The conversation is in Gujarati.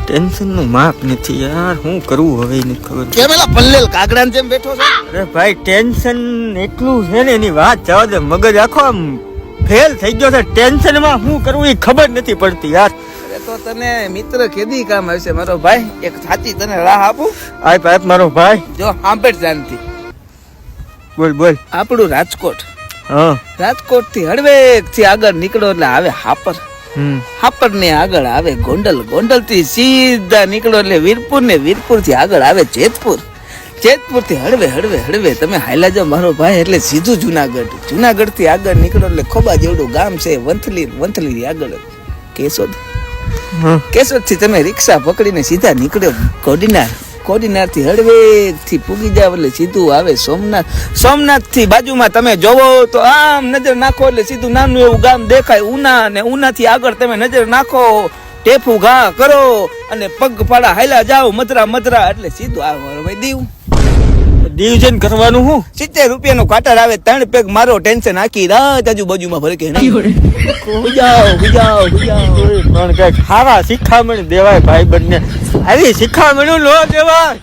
ટેન્શન નું માપ નથી યાર, શું કરવું હવે નથી ખબર. કેમ એલા પલ્લેલ કાગડાને જેમ બેઠો છો? અરે ભાઈ ટેન્શન એટલું છે ને એની વાત જવા દે, મગજ આખો આમ ફેલ થઈ ગયો છે. ટેન્શન માં શું કરવું એ ખબર નથી પડતી યાર. અરે તો તને મિત્ર કેદી કામ આવશે મારો ભાઈ. એક સાચી તને રાહ આપું. આપ મારો ભાઈ. જો સાંભળ જાનથી. બોલ બોલ. આપણું રાજકોટ, હા રાજકોટ થી હળવેક થી આગળ નીકળો એટલે આવે હાપર. હાપર ને આગળ આવે ગોંડલ, ગોંડલ થી સીધા નીકળો એટલે વીરપુર ને વીરપુર થી આગળ આવે જેતપુર, જેતપુર થી હળવે હળવે હળવે તમે હાલ્યા જાઓ મારો ભાઈ એટલે સીધું જુનાગઢ, જુનાગઢ થી આગળ નીકળો એટલે ખોબા જેવડું ગામ છે વંથલી, વંથલી થી આગળ કેશોદ, કેશોદ થી તમે રિક્ષા પકડીને સીધા નીકળ્યો કોડીનાર, કોડીનાર થી હળવેક થી પૂગી જાવ એટલે સીધું આવે સોમનાથ, સોમનાથ થી બાજુમાં તમે જોવો તો આમ નજર નાખો એટલે સીધું નાનું એવું ગામ દેખાય ઉના, અને ઉના થી આગળ તમે નજર નાખો ટેફુ ઘા કરો અને પગપાળા હાલ્યા જાઓ મધરા મધરા એટલે સીધું આવે દીવ. ડિવિઝન કરવાનું હું 70 રૂપિયાનો ક્વાર્ટર આવે, 3 પેગ મારો ટેન્શન આખી રાત આજુબાજુમાં ભરે કે હુજાઓ હુજાઓ હુજાઓ. પણ કઈક સારા શિખામણ દેવાય ભાઈ બંને, આવી શિખામણ નો દેવાય.